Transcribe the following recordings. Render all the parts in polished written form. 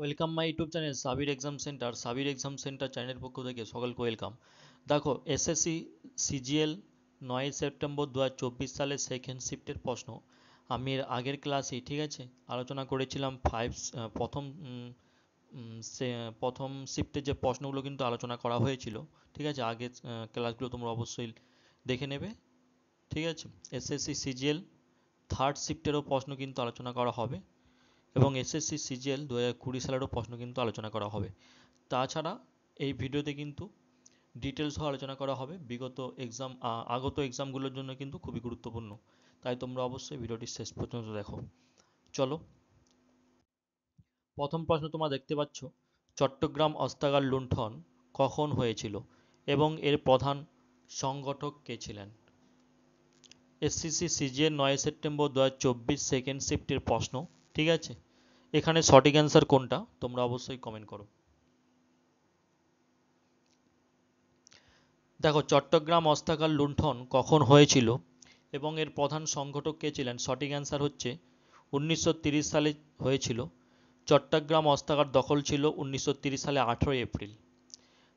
Welcome my YouTube channel Sabir exam centre. Sabir exam centre চ্যানেলের পক্ষ থেকে সকলকে ওয়েলকাম। দেখো, এসএসসি সিজিএল 9 সেপ্টেম্বর 2024 সালের সেকেন্ড শিফটের প্রশ্ন আমি এর আগের ক্লাসেই, ঠিক আছে, আলোচনা করেছিলাম। প্রথম প্রথম শিফটের যে প্রশ্নগুলো কিন্তু আলোচনা করা হয়েছিল, ঠিক আছে। আগের ক্লাসগুলো তোমরা অবশ্যই দেখে নেবে, ঠিক আছে। এসএসসি সিজিএল থার্ড শিফটেরও প্রশ্ন কিন্তু আলোচনা করা হবে এবং এসএসসি সিজিএল 2020 সালেরও প্রশ্ন কিন্তু আলোচনা করা হবে। তাছাড়া এই ভিডিওতে কিন্তু ডিটেলসও আলোচনা করা হবে আগত এক্সামগুলোর জন্য কিন্তু খুবই গুরুত্বপূর্ণ। তাই তোমরা অবশ্যই ভিডিওটি শেষ পর্যন্ত দেখো। চলো, প্রথম প্রশ্ন তোমরা দেখতে পাচ্ছ, চট্টগ্রাম অস্ত্রাগার লুণ্ঠন কখন হয়েছিল এবং এর প্রধান সংগঠক কে ছিলেন? এসএসসি সিজিএল 9 সেপ্টেম্বর 2024 সেকেন্ড শিফটের প্রশ্ন, ঠিক আছে। এখানে সঠিক অ্যান্সার কোনটা তোমরা অবশ্যই কমেন্ট করো। দেখো, চট্টগ্রাম অস্ত্রাগার লুণ্ঠন কখন হয়েছিল এবং এর প্রধান সংগঠক কে ছিলেন, সঠিক অ্যান্সার হচ্ছে 1930 সালে হয়েছিল। চট্টগ্রাম অস্ত্রাগার দখল ছিল 1930 সালে 18 এপ্রিল।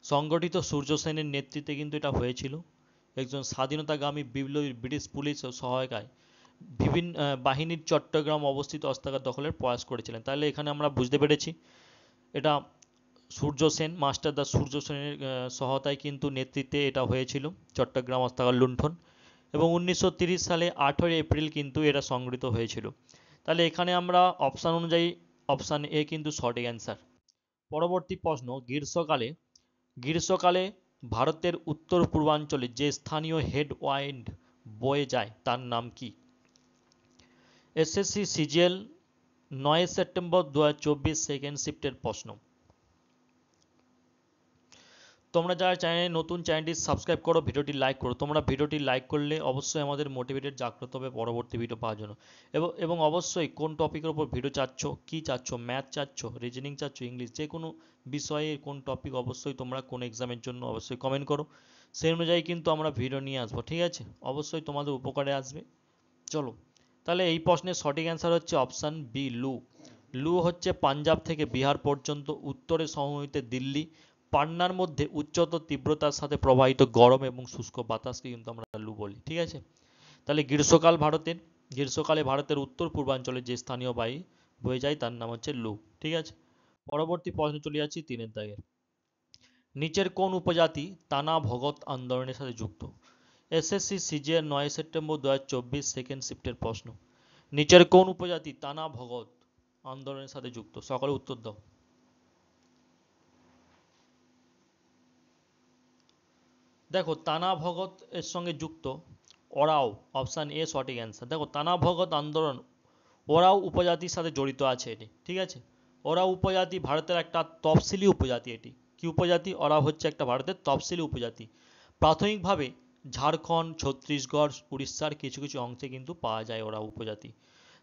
সংগঠিত সূর্য সেনের নেতৃত্বে কিন্তু এটা হয়েছিল। একজন স্বাধীনতাগামী বিপ্লবী ব্রিটিশ পুলিশ ও সহায়তায় বিভিন্ন বাহিনীর চট্টগ্রাম অবস্থিত অস্ত্রাগার দখলের প্রয়াস করেছিলেন। তাহলে এখানে আমরা বুঝতে পেরেছি এটা সূর্য সেন, মাস্টারদা সূর্য সেনের সহায়তায় কিন্তু নেতৃত্বে এটা হয়েছিল চট্টগ্রাম অস্ত্রাগার লুণ্ঠন, এবং 1930 সালে 18 এপ্রিল কিন্তু এটা সংগঠিত হয়েছিল। তাহলে এখানে আমরা অপশান অনুযায়ী অপশান এ কিন্তু সঠিক অ্যান্সার। পরবর্তী প্রশ্ন, গ্রীষ্মকালে ভারতের উত্তর পূর্বাঞ্চলে যে স্থানীয় হেড ওয়াইন্ড বয়ে যায় তার নাম কি? এসএসসি সিজিএল 9 সেপ্টেম্বর 2024 সেকেন্ড শিফটের প্রশ্ন। তোমরা যারা চ্যানেলে নতুন, চ্যানেলটি সাবস্ক্রাইব করো, ভিডিওটি লাইক করো। তোমরা ভিডিওটি লাইক করলে অবশ্যই আমাদের মোটিভেটেড জাগ্রত হবে পরবর্তী ভিডিও পাওয়ার জন্য। এবং অবশ্যই কোন টপিকের উপর ভিডিও চাচ্ছ, কি চাচ্ছ, ম্যাথ চাচ্ছ, রিজনিং চাচ্ছ, ইংলিশ, যে কোনো বিষয়ে কোন টপিক অবশ্যই তোমরা কোন এক্সামের জন্য অবশ্যই কমেন্ট করো। সেই অনুযায়ী কিন্তু আমরা ভিডিও নিয়ে আসবো, ঠিক আছে। অবশ্যই তোমাদের উপকারে আসবে। চলো, তাহলে এই প্রশ্নের সঠিক অ্যান্সার হচ্ছে অপশান বি, লু। লু হচ্ছে পাঞ্জাব থেকে বিহার পর্যন্ত উত্তরে সমভূমিতে দিল্লি পান্নার মধ্যে উচ্চতর তীব্রতার সাথে প্রবাহিত গরম এবং শুষ্ক বাতাসকে কিন্তু আমরা লু বলি, ঠিক আছে। তাহলে গ্রীষ্মকালে ভারতের উত্তর পূর্বাঞ্চলে যে স্থানীয় বায়ু বয়ে যায় তার নাম হচ্ছে লু, ঠিক আছে। পরবর্তী প্রশ্ন চলে যাচ্ছি 3 দাগের। নিচের কোন উপজাতি তানা ভগত আন্দোলনের সাথে যুক্ত? এসএসসি সিজিএল 9 সেপ্টেম্বর 2024 সেকেন্ড শিফটের প্রশ্ন। নিচের কোন উপজাতি তানা ভগত আন্দোলনের সাথে যুক্ত? সকলে উত্তর দাও। দেখো, তানা ভগত এর সঙ্গে যুক্ত ওরাও, অপশান এ সঠিক অ্যান্সার। দেখো, তানা ভগত আন্দোলন ওরাও উপজাতির সাথে জড়িত আছে এটি, ঠিক আছে। ওরাও উপজাতি ভারতের একটা তফসিলি উপজাতি। এটি কি উপজাতি? ওরাও হচ্ছে একটা ভারতের তফসিলি উপজাতি। প্রাথমিকভাবে ঝাড়খণ্ড, ছত্তিশগড়, উড়িষ্যার কিছু কিছু অংশে কিন্তু পাওয়া যায় ওরাও উপজাতি।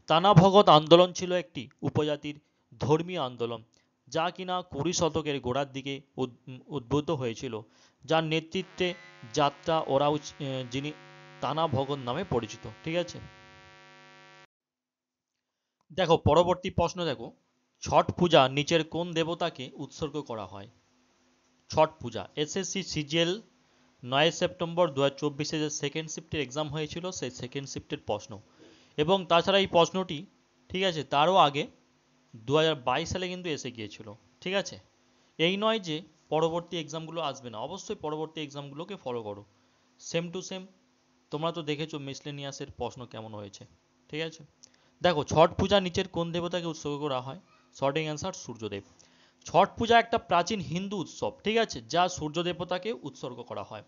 তানা ভগত আন্দোলন ছিল একটি উপজাতির ধর্মীয় আন্দোলন যা কিনা 20 শতকের গোড়ার দিকে উদ্বুদ্ধ হয়েছিল, যার নেতৃত্বে যাত্রা ওরাও, যিনি তানা ভগত নামে পরিচিত, ঠিক আছে। দেখো, পরবর্তী প্রশ্ন দেখো, ছট পূজা নিচের কোন দেবতাকে উৎসর্গ করা হয়? ছট পূজা এসএসসি সিজিএল 9 সেপ্টেম্বর 2024 যে সেকেন্ড শিফটের এক্সাম হয়েছিল সেই সেকেন্ড শিফটের প্রশ্ন। এবং তাছাড়া এই প্রশ্নটি, ঠিক আছে, তারও আগে 2022 সালে কিন্তু এসে গিয়েছিল, ঠিক আছে। এই নয় যে পরবর্তী এক্সামগুলো আসবে না, অবশ্যই পরবর্তী এক্সামগুলোকে ফলো করো। সেম টু সেম তোমরা তো দেখেছো মিসলেনিয়াসের প্রশ্ন কেমন হয়েছে, ঠিক আছে। দেখো, ছট পূজা নিচের কোন দেবতাকে উৎসর্গ করা হয়? সঠিক অ্যান্সার সূর্যদেব। ছট পূজা একটা প্রাচীন হিন্দু উৎসব, ঠিক আছে, যা সূর্য দেবতাকে উৎসর্গ করা হয়।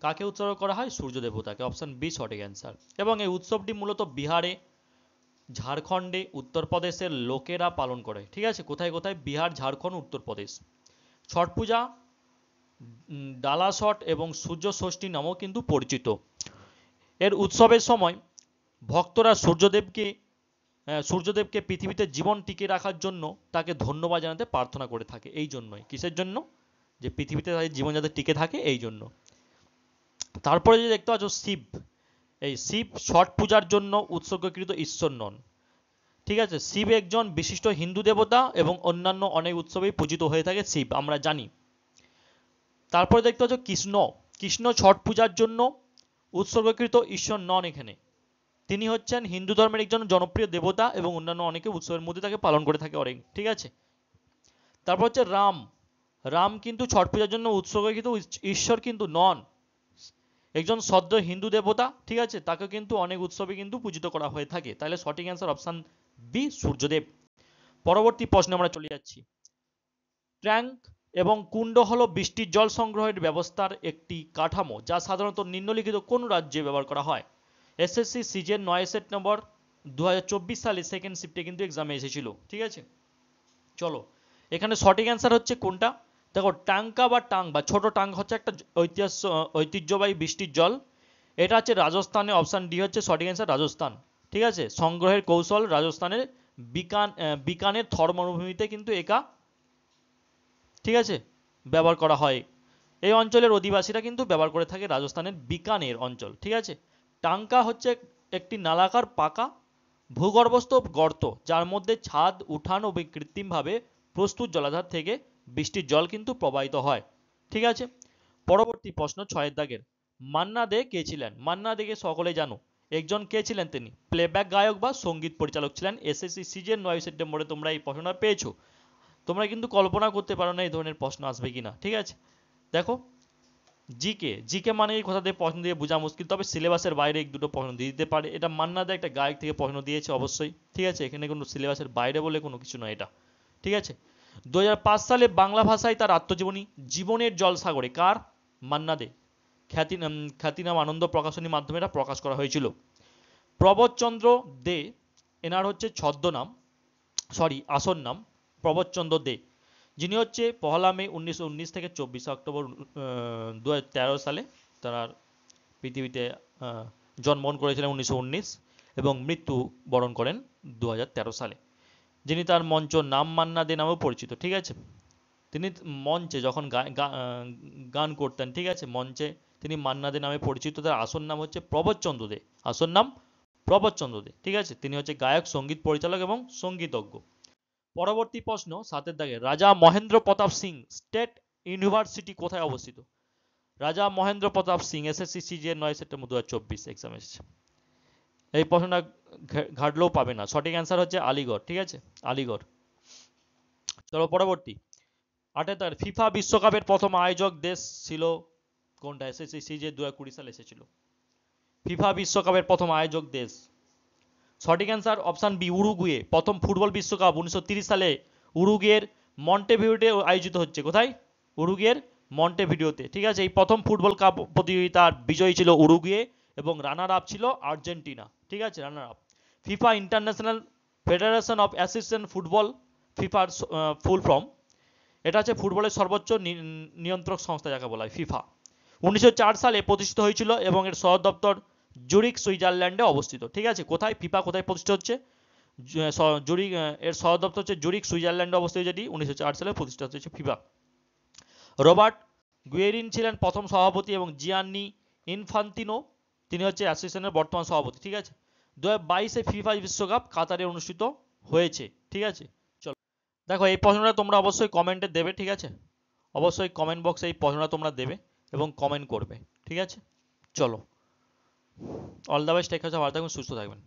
কাকে উৎসর্গ করা হয়? সূর্য দেবতাকে। অপশন বি সঠিক অ্যান্সার। এবং এই উৎসবটি মূলত বিহারে, ঝাড়খণ্ডে, উত্তরপ্রদেশের লোকেরা পালন করে, ঠিক আছে। কোথায় কোথায়? বিহার, ঝাড়খণ্ড, উত্তরপ্রদেশ। ছট পূজা ডালা ছট এবং সূর্য ষষ্ঠী নামেও কিন্তু পরিচিত। এর উৎসবের সময় ভক্তরা সূর্যদেবকে পৃথিবীতে জীবন টিকিয়ে রাখার জন্য তাকে ধন্যবাদ জানাতে প্রার্থনা করে থাকে। এই জন্যই, কিসের জন্য? যে পৃথিবীতে তাদের জীবন যাতে টিকে থাকে এই জন্য। তারপরে যে দেখতে পাচ্ছ শিব, এই শিব ছট পূজার জন্য উৎসর্গকৃত ঈশ্বর নন, ঠিক আছে, শিব একজন বিশিষ্ট হিন্দু দেবতা এবং অন্যান্য অনেক উৎসবেই পূজিত হয়ে থাকে শিব, আমরা জানি। তারপরে দেখতে হচ্ছে কৃষ্ণ। কৃষ্ণ ছট পূজার জন্য উৎসর্গকৃত ঈশ্বর নন এখানে, তিনি হচ্ছেন হিন্দু ধর্মের একজন জনপ্রিয় দেবতা এবং অন্যান্য অনেকে উৎসবের মধ্যে তাকে পালন করে থাকে অনেক। ঠিক আছে, তারপর হচ্ছে রাম। রাম কিন্তু ছট পূজার জন্য উৎসর্গকৃত ঈশ্বর কিন্তু নন, একজন সদ্য হিন্দু দেবতা। ঠিক আছে, তাকে কিন্তু অনেক উৎসবে কিন্তু পূজিত করা হয়ে থাকে। তাহলে সঠিক অ্যান্সার অপশন বি, সূর্যদেব। পরবর্তী প্রশ্নে আমরা চলে যাচ্ছি। ট্যাঙ্ক এবং কুণ্ড হলো বৃষ্টির জল সংগ্রহের ব্যবস্থার একটি কাঠামো যা সাধারণত নিম্নলিখিত কোন রাজ্যে ব্যবহার করা হয়? এসএসসি সিজের 9 সেপ্টেম্বর 2024 সালে সেকেন্ড শিফটে কিন্তু এক্সামে এসেছিল। ঠিক আছে, চলো এখানে সঠিক অ্যান্সার হচ্ছে কোনটা? দেখো, টাঙ্কা বা টাং বা ছোট টাং হচ্ছে একটা ঐতিহ্যবাহী বৃষ্টির জল, এটা হচ্ছে রাজস্থানে। অপশন ডি হচ্ছে সঠিক অ্যান্সার, রাজস্থান। ঠিক আছে, সংগ্রহের কৌশল রাজস্থানের বিকানের থর মরুভূমিতে কিন্তু একা, ঠিক আছে, ব্যবহার করা হয়। এই অঞ্চলের অধিবাসীরা কিন্তু ব্যবহার করে থাকে রাজস্থানের বিকানের অঞ্চল। ঠিক আছে, টাঙ্কা হচ্ছে একটি নালাকার পাকা ভূগর্ভস্থ গর্ত যার মধ্যে ছাদ, উঠান ও কৃত্রিমভাবে প্রস্তুত জলাধার থেকে বৃষ্টির জল কিন্তু প্রবাহিত হয়। ঠিক আছে, পরবর্তী প্রশ্ন 6 দাগের। মান্না দে কে ছিলেন? মান্না দেকে সকলে জানো, একজন কে ছিলেন? তিনি প্লেব্যাক গায়ক বা সঙ্গীত পরিচালক ছিলেন। এসএসসি সিজন 9 সেপ্টেম্বরে তোমরা এই প্রশ্নটা পেয়েছো। তোমরা কিন্তু কল্পনা করতে পারো না এই ধরনের প্রশ্ন আসবে কিনা। ঠিক আছে, দেখো, জিকে জিকে মানে এই কথা দিয়ে প্রশ্ন দিয়ে বোঝা মুশকিল, তবে সিলেবাসের বাইরে এক দুটো প্রশ্ন দিয়ে দিতে পারে। এটা মান্না দে একটা গায়ক থেকে প্রশ্ন দিয়েছে অবশ্যই। ঠিক আছে, এখানে কোনো সিলেবাসের বাইরে বলে কোনো কিছু নয় এটা। ঠিক আছে, 2005 সালে বাংলা ভাষায় তার আত্মজীবনী জীবনের জলসাগরে কার? মান্না দে। খ্যাতিনাম আনন্দ প্রকাশনীর মাধ্যমে এটা প্রকাশ করা হয়েছিল। প্রবোধচন্দ্র দে, এনার হচ্ছে ছদ্মনাম, সরি আসল নাম প্রবোধচন্দ্র দে, যিনি হচ্ছে 1 মে 1919 থেকে 24 অক্টোবর 2013 সালে তার পৃথিবীতে জন্মগ্রহণ করেছিলেন 1919 এবং মৃত্যু বরণ করেন 2013 সালে। যিনি তার মঞ্চ নাম মান্না দে নামেও পরিচিত। ঠিক আছে, তিনি মঞ্চে যখন গান করতেন, ঠিক আছে, মঞ্চে তিনি মান্না দে নামে পরিচিত। তার আসল নাম হচ্ছে প্রবোধচন্দ্র দে, আসল নাম প্রবোধচন্দ্র দে। ঠিক আছে, তিনি হচ্ছে গায়ক, সঙ্গীত পরিচালক এবং সঙ্গীতজ্ঞ। পরবর্তী প্রশ্ন 7 দাগে। রাজা মহেন্দ্র প্রতাপ সিং স্টেট ইউনিভার্সিটি কোথায় অবস্থিত? রাজা Mahendra Pratap Singh, SSC সিজিএর 9 September 2024 exam এসেছে। এই প্রশ্নটা ঘাটলেও পাবে না, সঠিক অ্যান্সার হচ্ছে আলিগড়। ঠিক আছে, আলিগড়। চলো পরবর্তী 8 দাগে। ফিফা বিশ্বকাপের প্রথম আয়োজক দেশ ছিল কোনটা? এসএসসি সিজিএ 2020 সালে এসেছিল। ফিফা বিশ্বকাপের প্রথম আয়োজক দেশ, সঠিক অ্যান্সার অপশন বি, উরুগুয়ে। প্রথম ফুটবল বিশ্বকাপ 1930 সালে উরুগুয়ের মন্টেভিডিওতে আয়োজিত হচ্ছে। কোথায়? উরুগুয়ের মন্টেভিডিওতে। ঠিক আছে, এই প্রথম ফুটবল কাপ প্রতিযোগিতার বিজয়ী ছিল উরুগুয়ে এবং রানার আপ ছিল আর্জেন্টিনা। ঠিক আছে, runner up. FIFA international federation of association football, ফিফার ফুল ফর্ম। এটা হচ্ছে ফুটবলের সর্বোচ্চ নিয়ন্ত্রক সংস্থা যাকে বলা হয়, ফিফা। 1904 সালে প্রতিষ্ঠিত হয়েছিল এবং এর সদর দপ্তর জুরিক, সুইজারল্যান্ডে অবস্থিত। ঠিক আছে, কোথায় ফিফা কোথায় প্রতিষ্ঠিত হচ্ছে? জুরিক, এর সদর দপ্তর হচ্ছে জুরিক, সুইজারল্যান্ডে অবস্থিত, যেটি 1904 সালে প্রতিষ্ঠিত হয়েছে ফিফা। রবার্ট গুয়েরিন ছিলেন প্রথম সভাপতি এবং জিয়ান্নি ইনফান্তিনো তিনি হচ্ছে অ্যাসোসিয়েশনের বর্তমান সভাপতি। ঠিক আছে, 2022 ফিফা বিশ্বকাপ কাতারে অনুষ্ঠিত হয়েছে। ঠিক আছে, চলো দেখো, এই প্রশ্নটা তোমরা অবশ্যই কমেন্টে দেবে। ঠিক আছে, অবশ্যই কমেন্ট বক্সে এই প্রশ্নটা তোমরা দেবে এবং কমেন্ট করবে। ঠিক আছে, চলো, অল দ্য বেস্ট, ঠিক আছে, ভালো থাকবেন, সুস্থ থাকবেন।